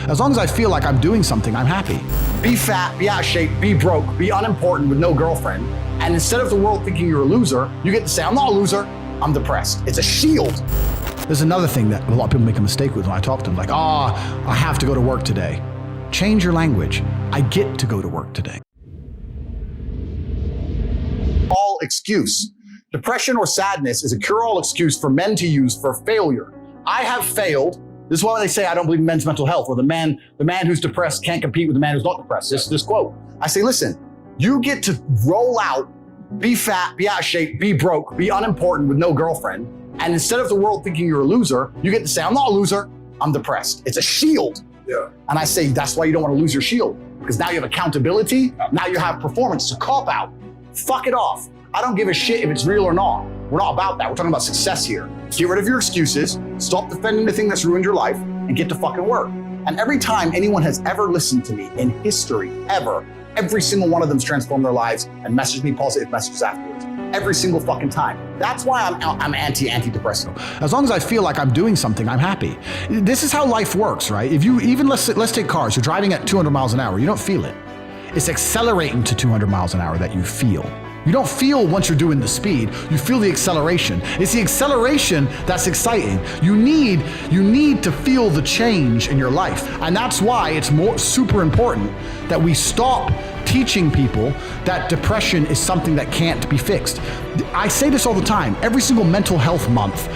As long as I feel like I'm doing something, I'm happy. Be fat, be out of shape, be broke, be unimportant with no girlfriend. And instead of the world thinking you're a loser, you get to say, I'm not a loser, I'm depressed. It's a shield. There's another thing that a lot of people make a mistake with when I talk to them, like, I have to go to work today. Change your language. I get to go to work today. All excuse. Depression or sadness is a cure-all excuse for men to use for failure. I have failed. This is why they say I don't believe in men's mental health, or the man who's depressed can't compete with the man who's not depressed. This quote. I say, listen, you get to roll out, be fat, be out of shape, be broke, be unimportant with no girlfriend. And instead of the world thinking you're a loser, you get to say, I'm not a loser, I'm depressed. It's a shield. Yeah. And I say, that's why you don't want to lose your shield, because now you have accountability. Now you have performance. It's a cop out. Fuck it off. I don't give a shit if it's real or not. We're not about that. We're talking about success here. Get rid of your excuses, stop defending the thing that's ruined your life, and get to fucking work. And every time anyone has ever listened to me in history, ever, every single one of them's transformed their lives and messaged me positive messages afterwards. Every single fucking time. That's why I'm antidepressant. As long as I feel like I'm doing something, I'm happy. This is how life works, right? If you even, let's take cars, you're driving at 200 miles an hour, you don't feel it. It's accelerating to 200 miles an hour that you feel. You don't feel once you're doing the speed, you feel the acceleration. It's the acceleration that's exciting. You need to feel the change in your life. And that's why it's super important that we stop teaching people that depression is something that can't be fixed. I say this all the time, every single mental health month.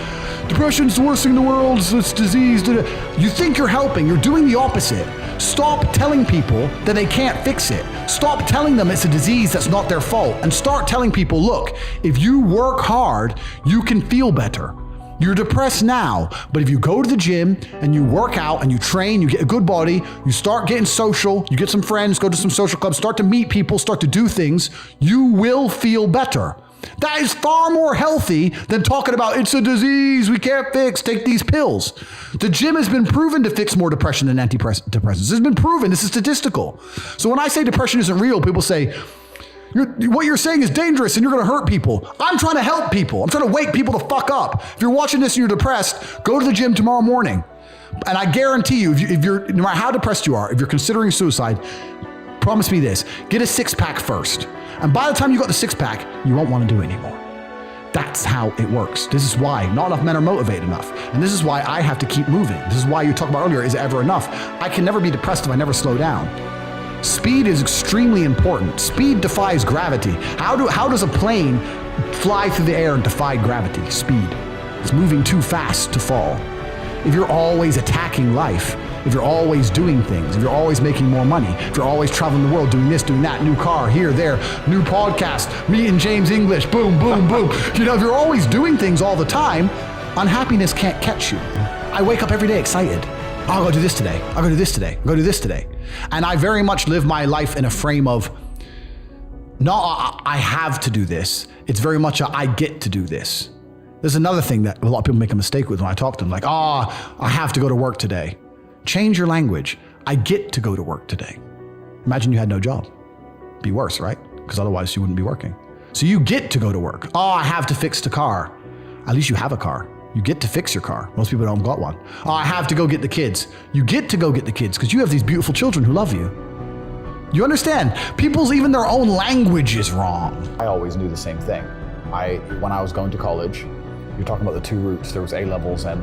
Depression's the worst thing in the world, it's disease. You think you're helping, you're doing the opposite. Stop telling people that they can't fix it. Stop telling them it's a disease that's not their fault, and start telling people, look, if you work hard, you can feel better. You're depressed now, but if you go to the gym and you work out and you train, you get a good body, you start getting social, you get some friends, go to some social clubs, start to meet people, start to do things, you will feel better. That is far more healthy than talking about it's a disease we can't fix, take these pills. The gym has been proven to fix more depression than antidepressants. It's been proven, this is statistical. So when I say depression isn't real, people say, what you're saying is dangerous and you're gonna hurt people. I'm trying to help people. I'm trying to wake people the fuck up. If you're watching this and you're depressed, go to the gym tomorrow morning. And I guarantee you, if you're, no matter how depressed you are, if you're considering suicide, promise me this, get a six-pack first. And by the time you got the six-pack, you won't want to do it anymore. That's how it works. This is why not enough men are motivated enough. And this is why I have to keep moving. This is why you talked about earlier, is it ever enough? I can never be depressed if I never slow down. Speed is extremely important. Speed defies gravity. How does a plane fly through the air and defy gravity? Speed. It's moving too fast to fall. If you're always attacking life, if you're always doing things, if you're always making more money, if you're always traveling the world, doing this, doing that, new car, here, there, new podcast, meeting James English, boom, boom, boom. If you're always doing things all the time, unhappiness can't catch you. I wake up every day excited. I'll go do this today. I'll go do this today. I'll go do this today. And I very much live my life in a frame of, not I have to do this. It's very much a I get to do this. There's another thing that a lot of people make a mistake with when I talk to them, like, I have to go to work today. Change your language. I get to go to work today. Imagine you had no job. Be worse, right? Because otherwise you wouldn't be working. So you get to go to work. I have to fix the car. At least you have a car. You get to fix your car. Most people don't got one. I have to go get the kids. You get to go get the kids because you have these beautiful children who love you. You understand? People's, even their own language is wrong. I always knew the same thing. When I was going to college, you're talking about the two routes. There was A-levels and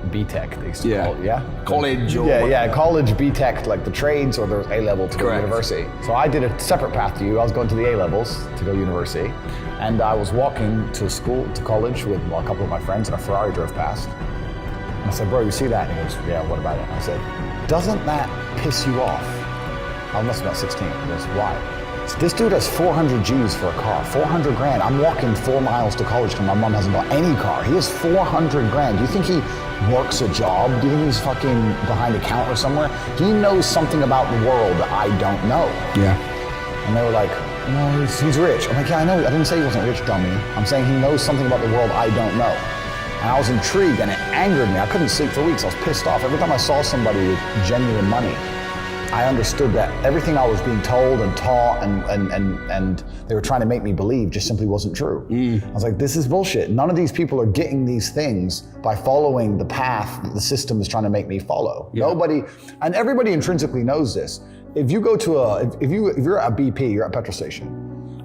B-Tech, they used to call it, yeah? College or... Yeah, college, B-Tech, like the trades, or there was A-level to go to university. So I did a separate path to you. I was going to the A-levels to go to university. And I was walking to college with a couple of my friends, and a Ferrari drove past. And I said, bro, you see that? And he goes, yeah, what about it? And I said, doesn't that piss you off? I must be about 16. He goes, why? This dude has 400 G's for a car, 400 grand. I'm walking 4 miles to college because my mom hasn't bought any car. He has 400 grand. Do you think he works a job? Do you think he's fucking behind a counter somewhere? He knows something about the world that I don't know. Yeah. And they were like, no, he's rich. I'm like, yeah, I know. I didn't say he wasn't rich, dummy. I'm saying he knows something about the world I don't know. And I was intrigued, and it angered me. I couldn't sleep for weeks. I was pissed off. Every time I saw somebody with genuine money, I understood that everything I was being told and taught and they were trying to make me believe just simply wasn't true. I was like, this is bullshit. None of these people are getting these things by following the path that the system is trying to make me follow. Nobody, and everybody intrinsically knows this. If you go to if you're at a BP, you're at a petrol station,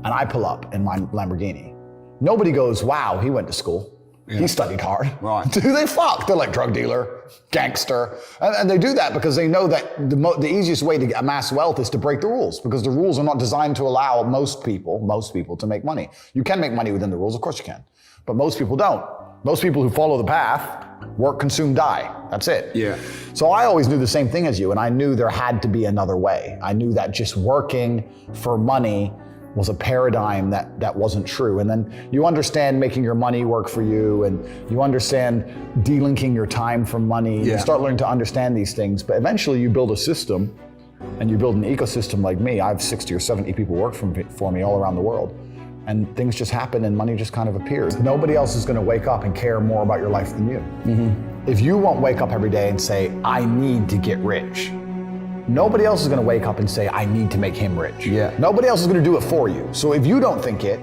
and I pull up in my Lamborghini, nobody goes, wow, he went to school. He studied hard. Right. Do they fuck? They're like drug dealer, gangster. And they do that because they know that the easiest way to amass wealth is to break the rules, because the rules are not designed to allow most people to make money. You can make money within the rules, of course you can. But most people don't. Most people who follow the path, work, consume, die. That's it. Yeah. So I always knew the same thing as you, and I knew there had to be another way. I knew that just working for money was a paradigm that wasn't true. And then you understand making your money work for you, and you understand delinking your time from money. You start learning to understand these things, but eventually you build a system and you build an ecosystem like me. I have 60 or 70 people work for me all around the world. And things just happen and money just kind of appears. Nobody else is gonna wake up and care more about your life than you. If you won't wake up every day and say, I need to get rich, nobody else is gonna wake up and say, I need to make him rich. Nobody else is gonna do it for you. So if you don't think it,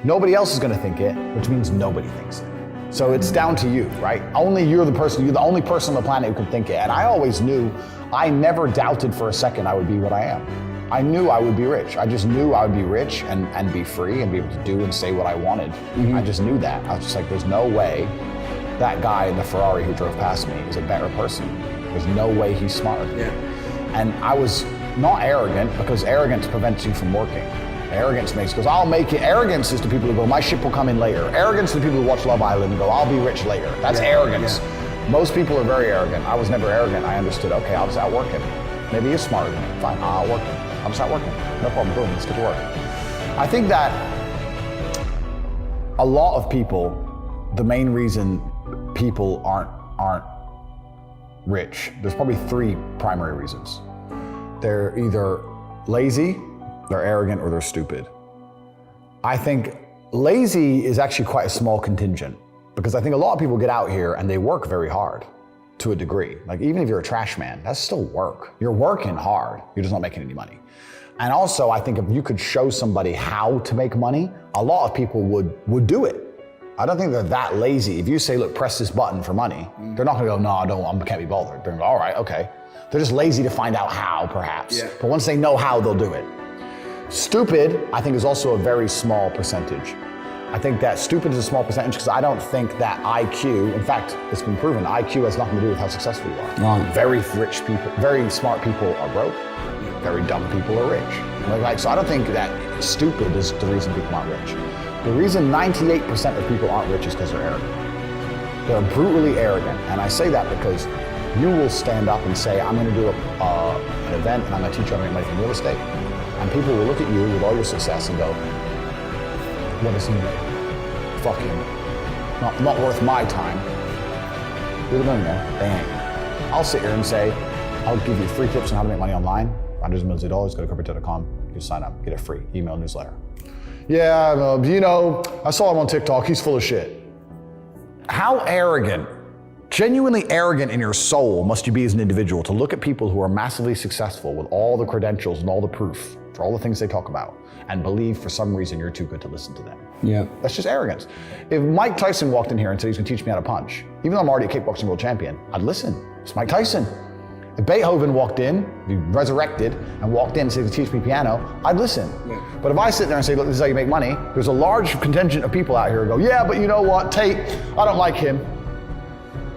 nobody else is gonna think it, which means nobody thinks it. So it's down to you, right? Only you're the only person on the planet who can think it. And I always knew, I never doubted for a second I would be what I am. I knew I would be rich. I just knew I would be rich and be free and be able to do and say what I wanted. I just knew that. I was just like, there's no way that guy in the Ferrari who drove past me is a better person. There's no way he's smarter than me. And I was not arrogant, because arrogance prevents you from working. Arrogance goes, I'll make it. Arrogance is to people who go, my ship will come in later. Arrogance to people who watch Love Island and go, I'll be rich later. That's arrogance. Most people are very arrogant. I was never arrogant. I understood, okay, I'll just outwork him. Maybe he's smarter than me. Fine, I'll outwork him. I'm just outworking. No problem, boom, let's get to work. I think that a lot of people, the main reason people aren't rich, there's probably 3 primary reasons. They're either lazy, they're arrogant, or they're stupid. I think lazy is actually quite a small contingent, because I think a lot of people get out here and they work very hard to a degree. Like, even if you're a trash man, that's still work. You're working hard, you're just not making any money. And also, I think if you could show somebody how to make money, a lot of people would do it. I don't think they're that lazy. If you say, look, press this button for money, they're not gonna go, no, I can't be bothered. They're gonna go, all right, okay. They're just lazy to find out how, perhaps. But once they know how, they'll do it. Stupid, I think, is also a very small percentage. I think that stupid is a small percentage because I don't think that IQ, in fact, it's been proven, IQ has nothing to do with how successful you are. Very rich people, very smart people are broke. Very dumb people are rich. So I don't think that stupid is the reason people aren't rich. The reason 98% of people aren't rich is because they're arrogant. They're brutally arrogant. And I say that because you will stand up and say, I'm gonna do an event and I'm gonna teach you how to make money from real estate. And people will look at you with all your success and go, what is he fucking, not worth my time. You're the millionaire, they ain't. I'll sit here and say, I'll give you free tips on how to make money online. Hundreds of millions of dollars, go to corporate.com, you sign up, get a free email newsletter. Yeah, I saw him on TikTok, he's full of shit. How arrogant, genuinely arrogant in your soul must you be as an individual to look at people who are massively successful with all the credentials and all the proof for all the things they talk about and believe for some reason you're too good to listen to them. That's just arrogance. If Mike Tyson walked in here and said he's gonna teach me how to punch, even though I'm already a kickboxing world champion, I'd listen. It's Mike Tyson. If Beethoven walked in, he resurrected, and walked in and said, teach me piano, I'd listen. But if I sit there and say, look, this is how you make money, there's a large contingent of people out here who go, yeah, but you know what, Tate, I don't like him.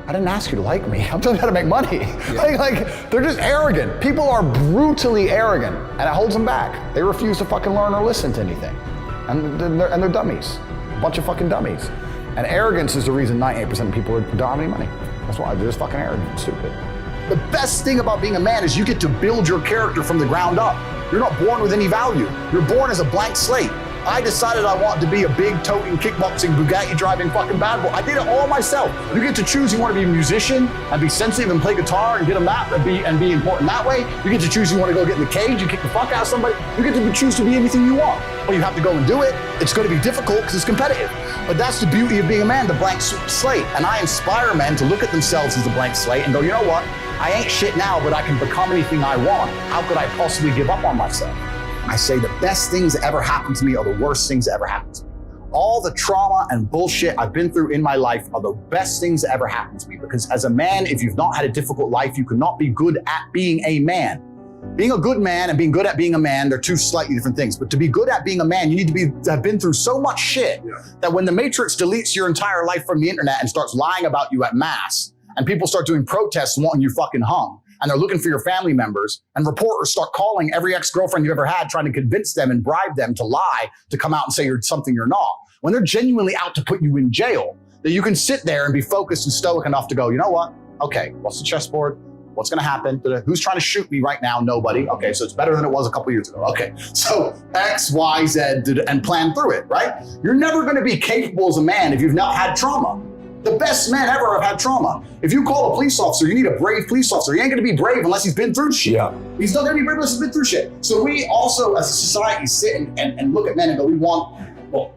I didn't ask you to like me, I'm telling you how to make money. They're just arrogant. People are brutally arrogant, and it holds them back. They refuse to fucking learn or listen to anything. And they're dummies, a bunch of fucking dummies. And arrogance is the reason 98% of people don't have any money. That's why they're just fucking arrogant and stupid. The best thing about being a man is you get to build your character from the ground up. You're not born with any value. You're born as a blank slate. I decided I wanted to be a big toting, kickboxing, Bugatti driving fucking bad boy. I did it all myself. You get to choose you want to be a musician and be sensitive and play guitar and get them that and be important that way. You get to choose you want to go get in the cage and kick the fuck out of somebody. You get to choose to be anything you want. But you have to go and do it. It's going to be difficult because it's competitive. But that's the beauty of being a man, the blank slate. And I inspire men to look at themselves as a blank slate and go, you know what? I ain't shit now, but I can become anything I want. How could I possibly give up on myself? I say the best things that ever happened to me are the worst things that ever happened to me. All the trauma and bullshit I've been through in my life are the best things that ever happened to me. Because as a man, if you've not had a difficult life, you cannot be good at being a man. Being a good man and being good at being a man, they're two slightly different things. But to be good at being a man, you need to have been through so much shit that when the Matrix deletes your entire life from the internet and starts lying about you at mass, and people start doing protests wanting you fucking hung, and they're looking for your family members, and reporters start calling every ex-girlfriend you've ever had, trying to convince them and bribe them to lie, to come out and say you're something you're not. When they're genuinely out to put you in jail, that you can sit there and be focused and stoic enough to go, you know what? Okay, what's the chessboard? What's gonna happen? Who's trying to shoot me right now? Nobody. Okay, so it's better than it was a couple years ago. Okay, so X, Y, Z, and plan through it, right? You're never gonna be capable as a man if you've not had trauma. The best men ever have had trauma. If you call a police officer, you need a brave police officer. He ain't gonna be brave unless he's been through shit. Yeah. He's not gonna be brave unless he's been through shit. So we also, as a society, sit and look at men and go, well,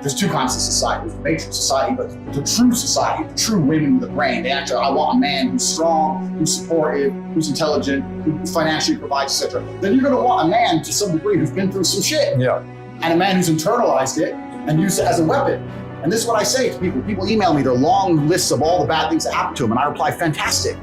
there's two kinds of society. There's the matrix society, but the true society, the true women with the brain, they actually, I want a man who's strong, who's supportive, who's intelligent, who financially provides, etc. Then you're gonna want a man to some degree who's been through some shit. Yeah. And a man who's internalized it and used it as a weapon. And this is what I say to people. People email me their long lists of all the bad things that happened to them, and I reply, fantastic.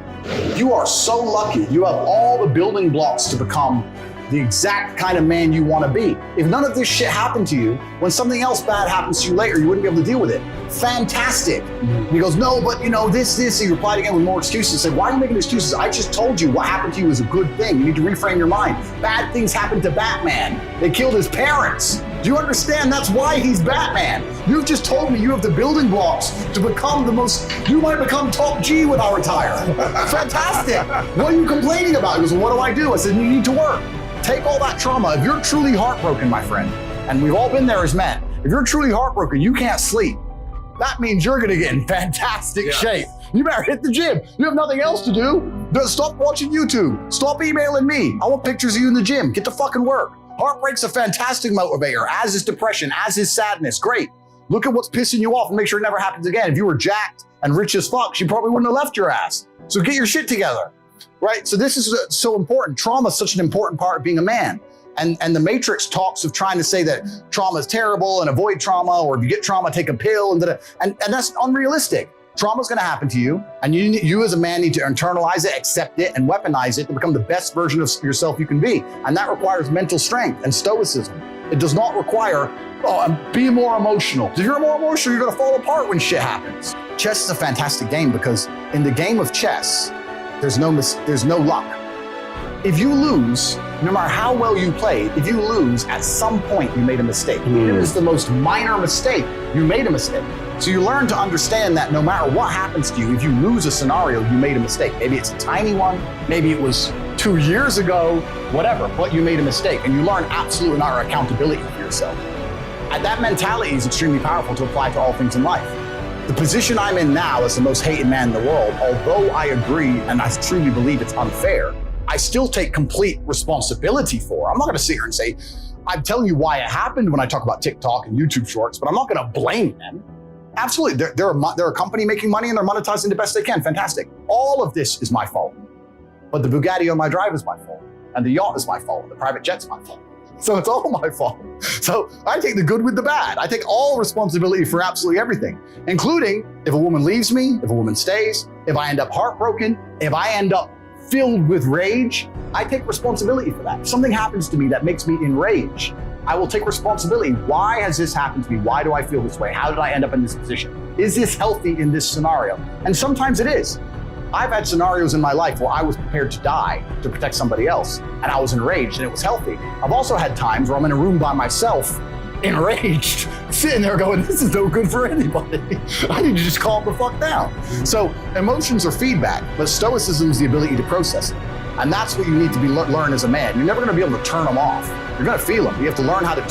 You are so lucky. You have all the building blocks to become the exact kind of man you want to be. If none of this shit happened to you, when something else bad happens to you later, you wouldn't be able to deal with it. Fantastic. And he goes, no, but this. He replied again with more excuses. He said, why are you making excuses? I just told you what happened to you is a good thing. You need to reframe your mind. Bad things happened to Batman. They killed his parents. Do you understand? That's why he's Batman. You've just told me you have the building blocks to become you might become top G when I retire. Fantastic. What are you complaining about? He goes, well, what do? I said, you need to work. Take all that trauma. If you're truly heartbroken, my friend, and we've all been there as men, if you're truly heartbroken, you can't sleep. That means you're gonna get in fantastic shape. You better hit the gym. You have nothing else to do. Stop watching YouTube. Stop emailing me. I want pictures of you in the gym. Get to fucking work. Heartbreak's a fantastic motivator, as is depression, as is sadness. Great. Look at what's pissing you off and make sure it never happens again. If you were jacked and rich as fuck, she probably wouldn't have left your ass. So get your shit together. Right? So this is so important. Trauma is such an important part of being a man. And the Matrix talks of trying to say that trauma is terrible and avoid trauma, or if you get trauma, take a pill, and that's unrealistic. Trauma is going to happen to you, and you as a man need to internalize it, accept it, and weaponize it to become the best version of yourself you can be. And that requires mental strength and stoicism. It does not require, be more emotional. If you're more emotional, you're going to fall apart when shit happens. Chess is a fantastic game because in the game of chess, there's no luck. If you lose, no matter how well you played, if you lose, at some point you made a mistake. It is the most minor mistake, you made a mistake. So you learn to understand that no matter what happens to you, if you lose a scenario, you made a mistake. Maybe it's a tiny one, maybe it was 2 years ago, whatever, but you made a mistake. And you learn absolute and utter accountability for yourself. And that mentality is extremely powerful to apply to all things in life. The position I'm in now as the most hated man in the world, although I agree and I truly believe it's unfair, I still take complete responsibility for. I'm not gonna sit here and say, I'm telling you why it happened when I talk about TikTok and YouTube shorts, but I'm not gonna blame them. Absolutely, they're a company making money and they're monetizing the best they can, fantastic. All of this is my fault. But the Bugatti on my drive is my fault. And the yacht is my fault, and the private jet's my fault. So it's all my fault. So I take the good with the bad. I take all responsibility for absolutely everything, including if a woman leaves me, if a woman stays, if I end up heartbroken, if I end up filled with rage, I take responsibility for that. If something happens to me that makes me enraged, I will take responsibility. Why has this happened to me? Why do I feel this way? How did I end up in this position? Is this healthy in this scenario? And sometimes it is. I've had scenarios in my life where I was prepared to die to protect somebody else, and I was enraged and it was healthy. I've also had times where I'm in a room by myself, enraged, sitting there going, this is no good for anybody. I need to just calm the fuck down. So emotions are feedback, but stoicism is the ability to process it. And that's what you need to learn as a man. You're never gonna be able to turn them off. You're gonna feel them. You have to learn how to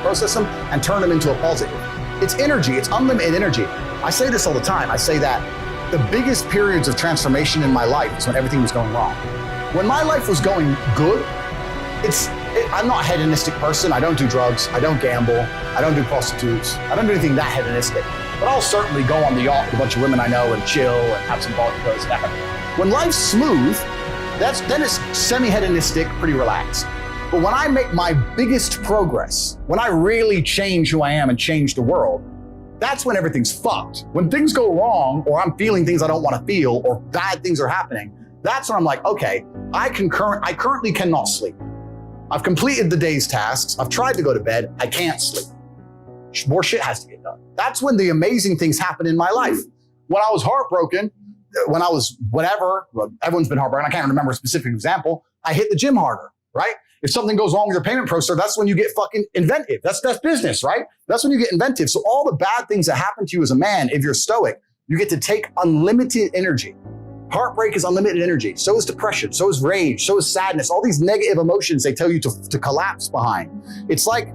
process them and turn them into a positive. It's energy, it's unlimited energy. I say this all the time. I say that the biggest periods of transformation in my life is when everything was going wrong. When my life was going good, I'm not a hedonistic person. I don't do drugs. I don't gamble. I don't do prostitutes. I don't do anything that hedonistic. But I'll certainly go on the yacht with a bunch of women I know and chill and have some vodkas. When life's smooth, then it's semi-hedonistic, pretty relaxed. But when I make my biggest progress, when I really change who I am and change the world, that's when everything's fucked. When things go wrong, or I'm feeling things I don't want to feel, or bad things are happening, that's when I'm like, okay, I currently cannot sleep. I've completed the day's tasks. I've tried to go to bed. I can't sleep. More shit has to get done. That's when the amazing things happen in my life. When I was heartbroken, when I was whatever, everyone's been heartbroken. I can't remember a specific example. I hit the gym harder, right? If something goes wrong with your payment processor, that's when you get fucking inventive. That's business, right? That's when you get inventive. So all the bad things that happen to you as a man, if you're stoic, you get to take unlimited energy. Heartbreak is unlimited energy. So is depression. So is rage. So is sadness. All these negative emotions they tell you to collapse behind. It's like,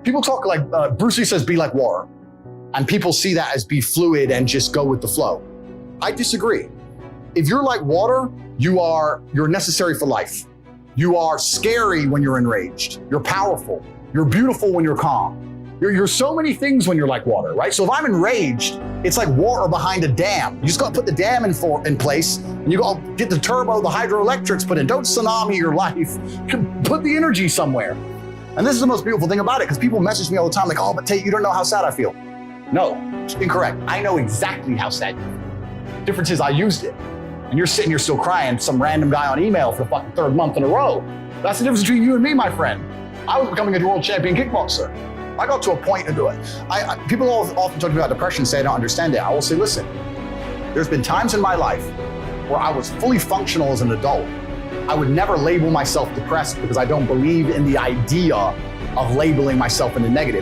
people talk like, Bruce Lee says, be like water. And people see that as be fluid and just go with the flow. I disagree. If you're like water, you're necessary for life. You are scary when you're enraged. You're powerful. You're beautiful when you're calm. You're so many things when you're like water, right? So if I'm enraged, it's like water behind a dam. You just gotta put the dam in place, and you gotta get the turbo, the hydroelectrics put in. Don't tsunami your life. Put the energy somewhere. And this is the most beautiful thing about it, because people message me all the time like, oh, but Tate, you don't know how sad I feel. No, it's incorrect. I know exactly how sad you feel. Difference is I used it. And you're sitting here still crying, some random guy on email for the fucking third month in a row. That's the difference between you and me, my friend. I was becoming a world champion kickboxer. I got to a point to do it. People often talk about depression, say I don't understand it. I will say, listen, there's been times in my life where I was fully functional as an adult. I would never label myself depressed because I don't believe in the idea of labeling myself in the negative.